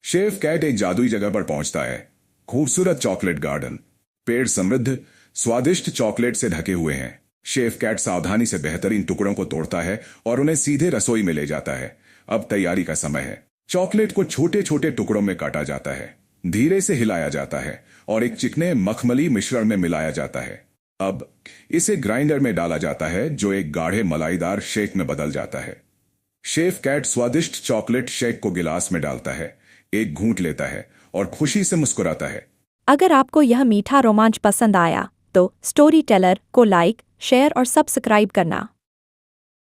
Chef cat एक जादुई जगह पर पहुंचता है। खूबसूरत चॉकलेट गार्डन, पेड़ समृद्ध स्वादिष्ट चॉकलेट से ढके हुए हैं। शेफ कैट सावधानी से बेहतरीन टुकड़ों को तोड़ता है और उन्हें सीधे रसोई में ले जाता है। अब तैयारी का समय है। चॉकलेट को छोटे छोटे टुकड़ों में काटा जाता है, धीरे से हिलाया जाता है और एक चिकने मखमली मिश्रण में मिलाया जाता है। अब इसे ग्राइंडर में डाला जाता है, जो एक गाढ़े मलाईदार शेक में बदल जाता है। शेफ कैट स्वादिष्ट चॉकलेट शेक को गिलास में डालता है, एक घूंट लेता है और खुशी से मुस्कुराता है। अगर आपको यह मीठा रोमांच पसंद आया तो स्टोरी टेलर को लाइक, शेयर और सब्सक्राइब करना।